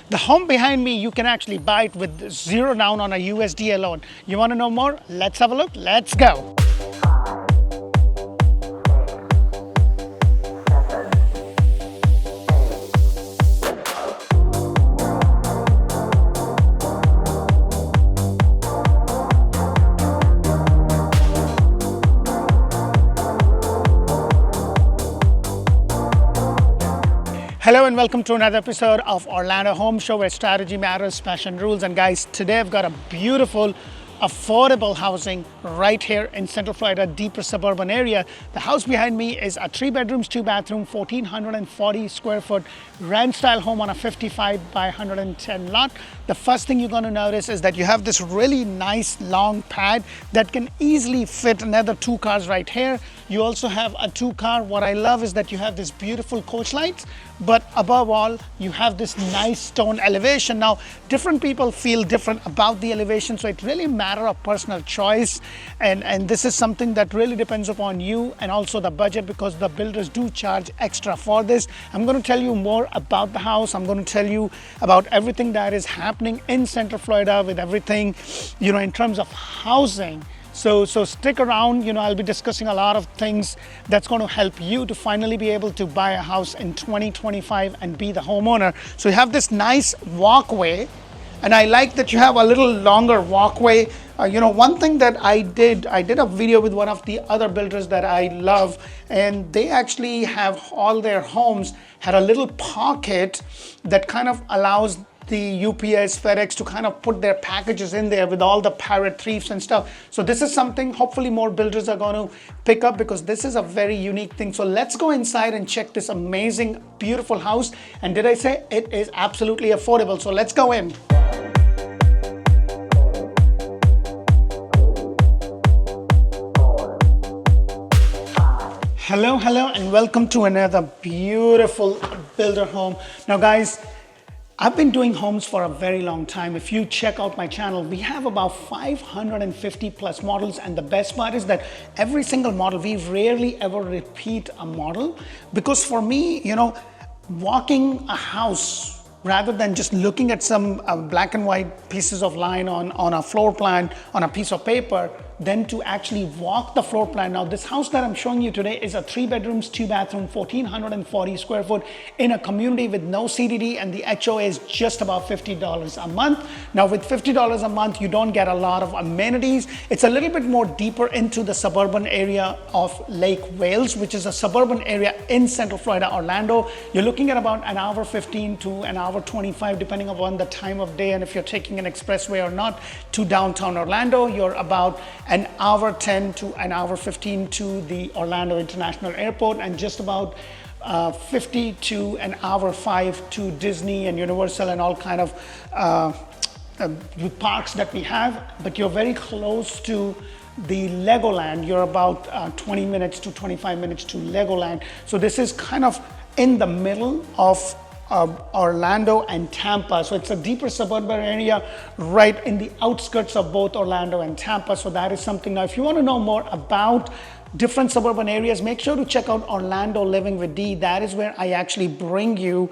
The home behind me, you can actually buy it with zero down on a USDA loan. You want to know more? Let's have a look. Let's go. Hello and welcome to another episode of Orlando Home Show, where strategy matters, passion rules. And guys, today I've got a beautiful, affordable housing right here in Central Florida, deeper suburban area. The house behind me is a 3 bedrooms, 2 bathroom, 1,440 square foot ranch style home on a 55 by 110 lot. The first thing you're going to notice is that you have this really nice long pad that can easily fit another 2 cars right here. You also have a 2 car. What I love is that you have this beautiful coach lights, but above all, you have this nice stone elevation. Now, different people feel different about the elevation, so it really matter of personal choice. And this is something that really depends upon you and also the budget, because the builders do charge extra for this. I'm going to tell you more about the house. I'm going to tell you about everything that is happening in Central Florida with everything, in terms of housing. So stick around, I'll be discussing a lot of things that's going to help you to finally be able to buy a house in 2025 and be the homeowner. So you have this nice walkway, and I like that you have a little longer walkway. One thing that I did a video with one of the other builders that I love, and they actually have all their homes had a little pocket that kind of allows the UPS, FedEx to kind of put their packages in there with all the parrot thieves and stuff. So this is something hopefully more builders are going to pick up, because this is a very unique thing. So let's go inside and check this amazing, beautiful house. And did I say it is absolutely affordable? So let's go in. Hello, and welcome to another beautiful builder home. Now guys, I've been doing homes for a very long time. If you check out my channel, we have about 550 plus models. And the best part is that every single model, we rarely ever repeat a model. Because for me, walking a house, rather than just looking at some black and white pieces of line on a floor plan, on a piece of paper, then to actually walk the floor plan. Now, this house that I'm showing you today is a 3 bedrooms, 2 bathroom, 1,440 square foot in a community with no CDD, and the HOA is just about $50 a month. Now, with $50 a month, you don't get a lot of amenities. It's a little bit more deeper into the suburban area of Lake Wales, which is a suburban area in Central Florida, Orlando. You're looking at about an hour 15 to an hour 25, depending upon the time of day and if you're taking an expressway or not, to downtown Orlando. You're about an hour 10 to an hour 15 to the Orlando International Airport, and just about 50 to an hour 5 to Disney and Universal and all kind of parks that we have. But you're very close to the Legoland. You're about 20 minutes to 25 minutes to Legoland. So this is kind of in the middle of Orlando and Tampa. So it's a deeper suburban area right in the outskirts of both Orlando and Tampa. So that is something. Now, if you want to know more about different suburban areas, make sure to check out Orlando Living with Dee. That is where I actually bring you,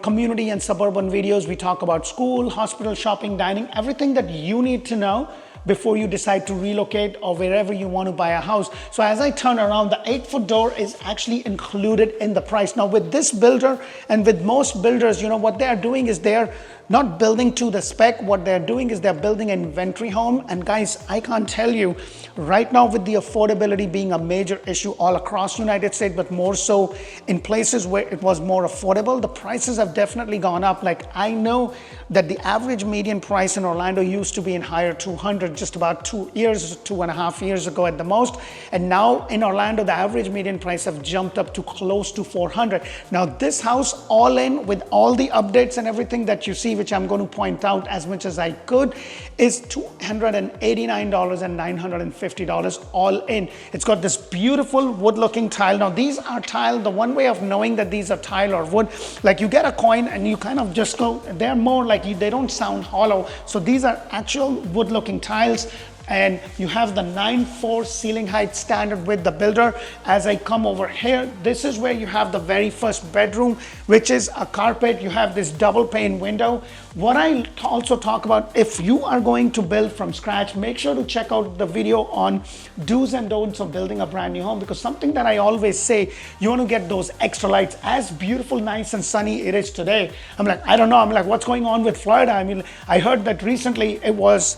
community and suburban videos. We talk about school, hospital, shopping, dining, everything that you need to know before you decide to relocate or wherever you want to buy a house. So as I turn around, the 8-foot door is actually included in the price. Now with this builder and with most builders, what they are doing is they're not building to the spec. What they're doing is they're building an inventory home. And guys, I can't tell you, right now with the affordability being a major issue all across the United States, but more so in places where it was more affordable, the prices have definitely gone up. Like, I know that the average median price in Orlando used to be in higher 200 just about 2.5 years ago at the most. And now in Orlando, the average median price have jumped up to close to 400. Now this house, all in with all the updates and everything that you see, which I'm going to point out as much as I could, is $289 and $950 all in. It's got this beautiful wood looking tile. Now these are tile. The one way of knowing that these are tile or wood, like you get a coin and you kind of just go, they're more like they don't sound hollow. So these are actual wood looking tiles. and you have the 9'4" ceiling height standard with the builder. As I come over here, this is where you have the very first bedroom, which is a carpet. You have this double pane window. What I also talk about, if you are going to build from scratch, make sure to check out the video on do's and don'ts of building a brand new home, because something that I always say, you want to get those extra lights. As beautiful, nice and sunny it is today, I'm like, I don't know, I'm like, what's going on with Florida? I mean, I heard that recently it was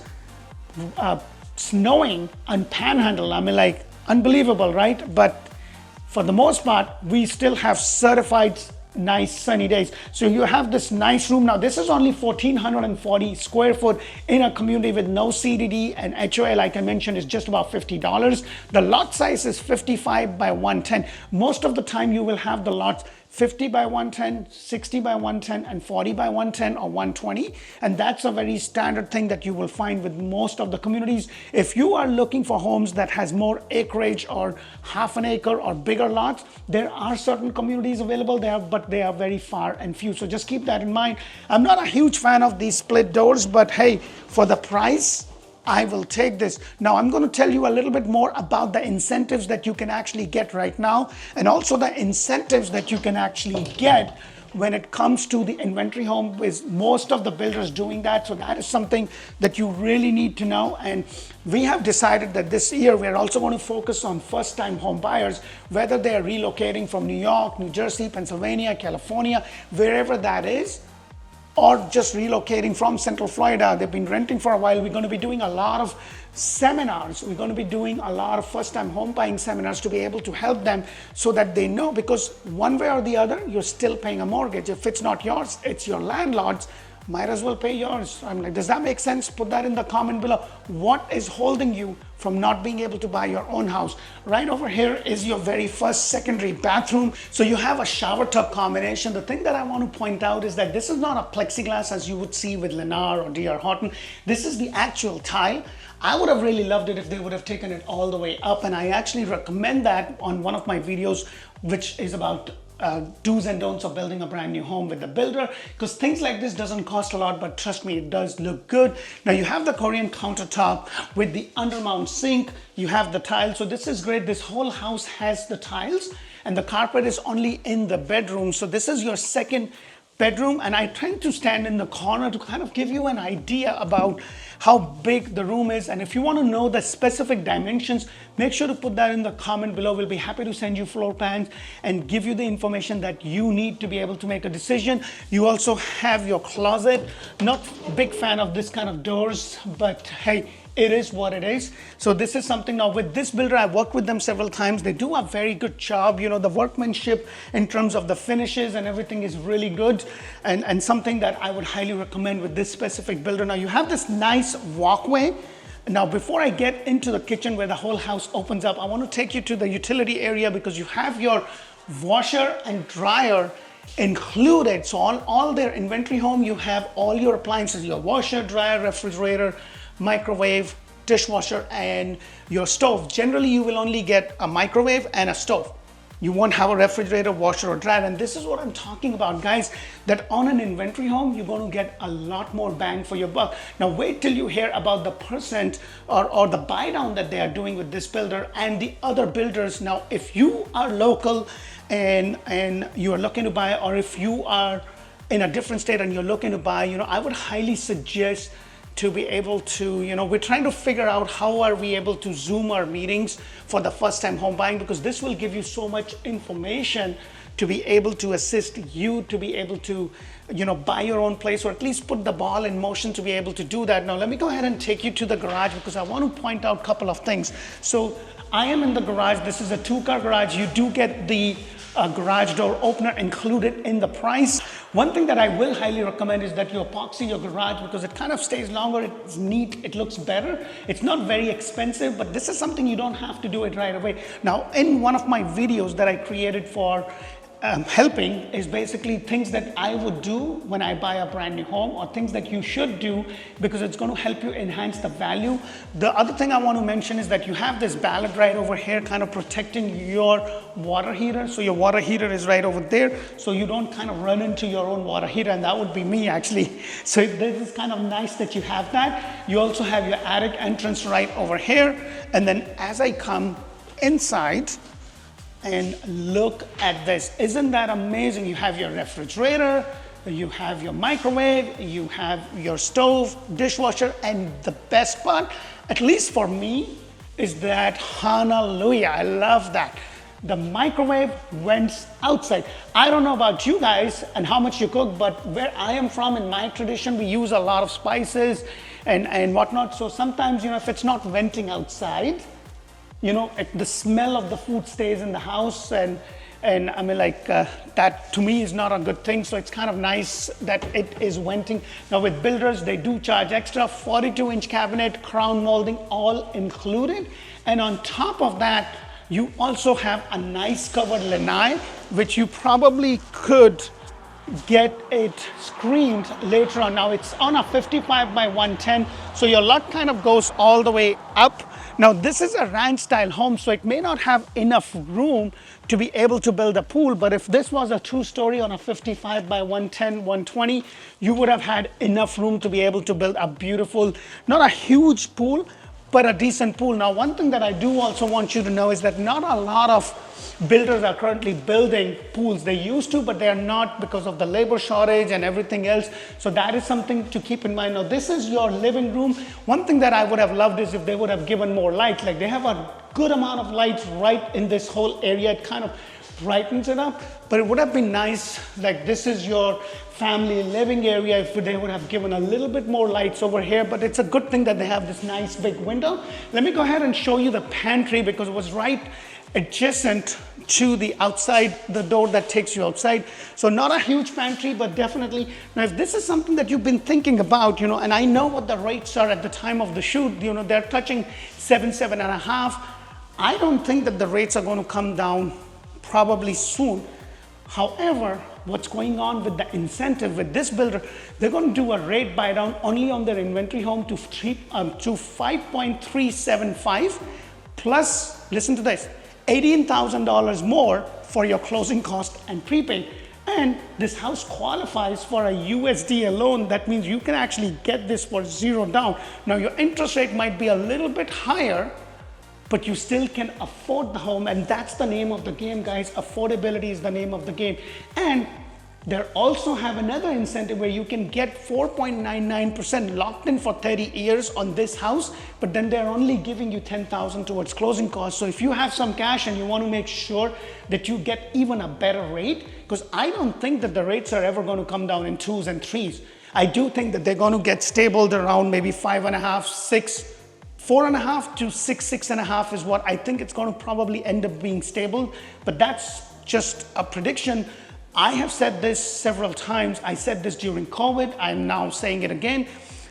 snowing on Panhandle. I mean, like, unbelievable, right? But for the most part, we still have certified nice sunny days. So you have this nice room. Now this is only 1,440 square foot in a community with no CDD, and HOA, like I mentioned, is just about $50. The lot size is 55 by 110. Most of the time you will have the lots 50 by 110, 60 by 110, and 40 by 110 or 120. And that's a very standard thing that you will find with most of the communities. If you are looking for homes that has more acreage or half an acre or bigger lots, there are certain communities available there, but they are very far and few. So just keep that in mind. I'm not a huge fan of these split doors, but hey, for the price, I will take this. Now I'm going to tell you a little bit more about the incentives that you can actually get right now, and also the incentives that you can actually get when it comes to the inventory home, with most of the builders doing that. So that is something that you really need to know. And we have decided that this year we're also going to focus on first-time home buyers, whether they are relocating from New York, New Jersey, Pennsylvania, California, wherever that is, or just relocating from Central Florida. They've been renting for a while. We're going to be doing a lot of seminars. We're going to be doing a lot of first-time home buying seminars to be able to help them, so that they know, because one way or the other, you're still paying a mortgage. If it's not yours, it's your landlord's. Might as well pay yours. I'm like, does that make sense? Put that in the comment below. What is holding you from not being able to buy your own house? Right over here is your very first secondary bathroom. So you have a shower tub combination. The thing that I want to point out is that this is not a plexiglass as you would see with Lanai or D.R. Horton. This is the actual tile. I would have really loved it if they would have taken it all the way up, and I actually recommend that on one of my videos, which is about do's and don'ts of building a brand new home with the builder, because things like this doesn't cost a lot, but trust me, it does look good. Now you have the Korean countertop with the undermount sink. You have the tiles. So this is great. This whole house has the tiles, and the carpet is only in the bedroom. So this is your second bedroom, and I tend to stand in the corner to kind of give you an idea about how big the room is. And if you want to know the specific dimensions, make sure to put that in the comment below. We'll be happy to send you floor plans and give you the information that you need to be able to make a decision. You also have your closet. Not a big fan of this kind of doors, but hey, it is what it is. So this is something. Now with this builder, I've worked with them several times. They do a very good job. You know, the workmanship in terms of the finishes and everything is really good, and something that I would highly recommend with this specific builder. Now you have this nice walkway. Now before I get into the kitchen where the whole house opens up, I want to take you to the utility area, because you have your washer and dryer included. So all their inventory home, you have all your appliances, your washer, dryer, refrigerator, microwave, dishwasher, and your stove. Generally, you will only get a microwave and a stove. You won't have a refrigerator, washer, or dryer. And this is what I'm talking about, guys, that on an inventory home, you're going to get a lot more bang for your buck. Now, wait till you hear about the percent or the buy down that they are doing with this builder and the other builders. Now, if you are local and you are looking to buy, or if you are in a different state and you're looking to buy, you know, I would highly suggest to be able to, you know, we're trying to figure out how are we able to Zoom our meetings for the first time home buying, because this will give you so much information to be able to assist you to be able to, you know, buy your own place, or at least put the ball in motion to be able to do that. Now, let me go ahead and take you to the garage, because I want to point out a couple of things. So I am in the garage. This is a 2-car garage. You do get the garage door opener included in the price. One thing that I will highly recommend is that you epoxy your garage, because it kind of stays longer, it's neat, it looks better. It's not very expensive, but this is something you don't have to do it right away. Now, in one of my videos that I created for helping is basically things that I would do when I buy a brand new home, or things that you should do because it's going to help you enhance the value. The other thing I want to mention is that you have this ballad right over here kind of protecting your water heater. So your water heater is right over there, so you don't kind of run into your own water heater, and that would be me actually. So this is kind of nice that you have that. You also have your attic entrance right over here, and then as I come inside, and look at this. Isn't that amazing? You have your refrigerator, you have your microwave, you have your stove, dishwasher, and the best part, at least for me, is that hallelujah. I love that. The microwave vents outside. I don't know about you guys and how much you cook, but where I am from, in my tradition, we use a lot of spices and whatnot. So sometimes, if it's not venting outside, the smell of the food stays in the house, and I mean, that to me is not a good thing. So it's kind of nice that it is venting. Now with builders, they do charge extra. 42-inch cabinet, crown molding, all included. And on top of that, you also have a nice covered lanai, which you probably could get it screened later on. Now it's on a 55 by 110, so your lot kind of goes all the way up. Now this is a ranch style home, so it may not have enough room to be able to build a pool, but if this was a 2-story on a 55 by 110, 120, you would have had enough room to be able to build a beautiful, not a huge pool, but a decent pool. Now, one thing that I do also want you to know is that not a lot of builders are currently building pools. They used to, but they are not because of the labor shortage and everything else. So that is something to keep in mind. Now, this is your living room. One thing that I would have loved is if they would have given more light. Like, they have a good amount of lights right in this whole area. It kind of brightens it up, but it would have been nice, like this is your family living area, if they would have given a little bit more lights over here. But it's a good thing that they have this nice big window. Let me go ahead and show you the pantry, because it was right adjacent to the outside, the door that takes you outside. So not a huge pantry, but definitely. Now if this is something that you've been thinking about, and I know what the rates are at the time of the shoot, they're touching 7.5. I don't think that the rates are going to come down probably soon. However, what's going on with the incentive with this builder, they're going to do a rate buy down only on their inventory home to 5.375, plus, listen to this, $18,000 more for your closing cost and prepaid. And this house qualifies for a USDA loan. That means you can actually get this for $0 down. Now your interest rate might be a little bit higher, but you still can afford the home, and that's the name of the game, guys. Affordability is the name of the game. And they also have another incentive where you can get 4.99% locked in for 30 years on this house, but then they're only giving you $10,000 towards closing costs. So if you have some cash and you want to make sure that you get even a better rate, because I don't think that the rates are ever going to come down in 2s and 3s. I do think that they're going to get stabled around maybe 5.5, 6, 4.5 to 6.5 is what I think it's going to probably end up being stable, but that's just a prediction. I have said this several times. I said this during COVID. I'm now saying it again.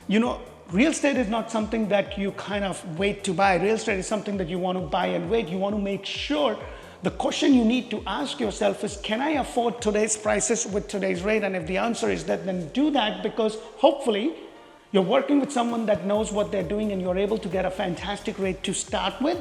Real estate is not something that you kind of wait to buy. Real estate is something that you want to buy and wait. You want to make sure. The question you need to ask yourself is, can I afford today's prices with today's rate? And if the answer is that, then do that, because hopefully you're working with someone that knows what they're doing and you're able to get a fantastic rate to start with.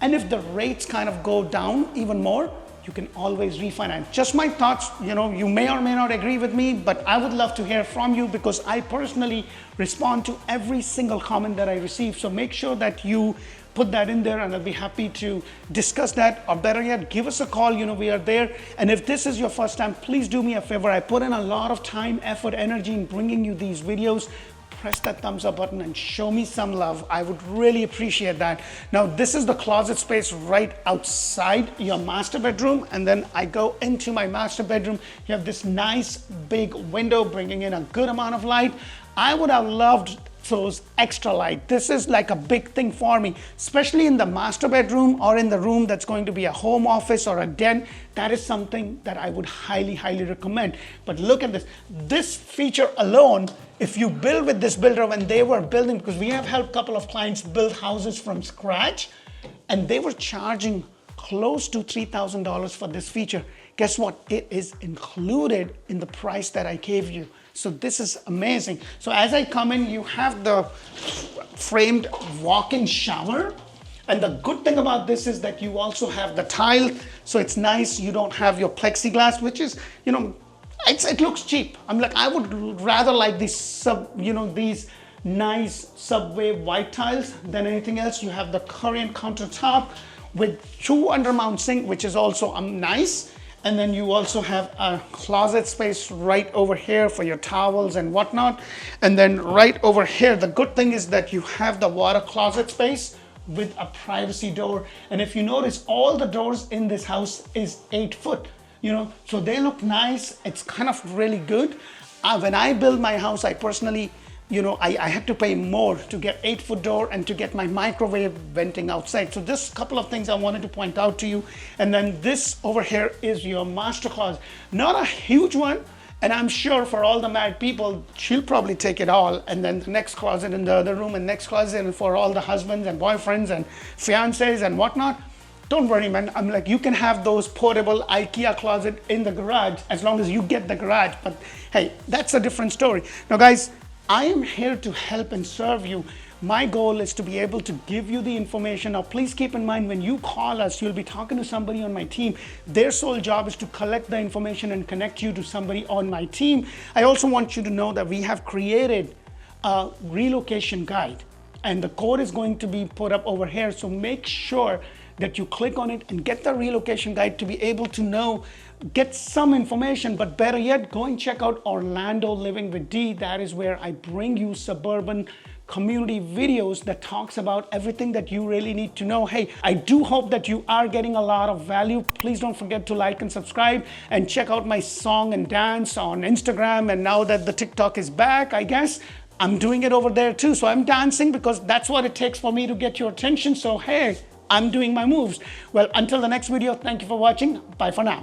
And if the rates kind of go down even more, you can always refinance. Just my thoughts, you may or may not agree with me, but I would love to hear from you, because I personally respond to every single comment that I receive. So make sure that you put that in there, and I'll be happy to discuss that, or better yet, give us a call. We are there. And if this is your first time, please do me a favor. I put in a lot of time, effort, energy in bringing you these videos. Press that thumbs up button and show me some love. I would really appreciate that. Now, this is the closet space right outside your master bedroom. And then I go into my master bedroom. You have this nice big window bringing in a good amount of light. I would have loved those extra light. This is like a big thing for me, especially in the master bedroom or in the room that's going to be a home office or a den. That is something that I would highly, highly recommend. But look at this. This feature alone, if you build with this builder, when they were building, because we have helped a couple of clients build houses from scratch, and they were charging close to $3,000 for this feature. Guess what? It is included in the price that I gave you. So this is amazing. So as I come in, you have the framed walk-in shower. And the good thing about this is that you also have the tile. So it's nice. You don't have your plexiglass, which is, it looks cheap. I'm like, I would rather like these these nice subway white tiles than anything else. You have the Korean countertop with 2 undermount sink, which is also nice. And then you also have a closet space right over here for your towels and whatnot. And then right over here, the good thing is that you have the water closet space with a privacy door. And if you notice, all the doors in this house is 8 foot, so they look nice. It's kind of really good. When I build my house, I personally, I had to pay more to get 8-foot door and to get my microwave venting outside. So just a couple of things I wanted to point out to you. And then this over here is your master closet. Not a huge one. And I'm sure for all the married people, she'll probably take it all. And then the next closet in the other room, and next closet and for all the husbands and boyfriends and fiancés and whatnot. Don't worry, man. I'm like, you can have those portable IKEA closet in the garage as long as you get the garage. But hey, that's a different story. Now guys, I am here to help and serve you. My goal is to be able to give you the information. Now, please keep in mind, when you call us, you'll be talking to somebody on my team. Their sole job is to collect the information and connect you to somebody on my team. I also want you to know that we have created a relocation guide, and the code is going to be put up over here. So make sure that you click on it and get the relocation guide to be able to get some information. But better yet, go and check out Orlando Living with Dee. That is where I bring you suburban community videos that talks about everything that you really need to know. Hey, I do hope that you are getting a lot of value. Please don't forget to like and subscribe, and check out my song and dance on Instagram. And now that the TikTok is back, I guess I'm doing it over there too. So I'm dancing because that's what it takes for me to get your attention. So hey, I'm doing my moves. Well, until the next video, thank you for watching. Bye for now.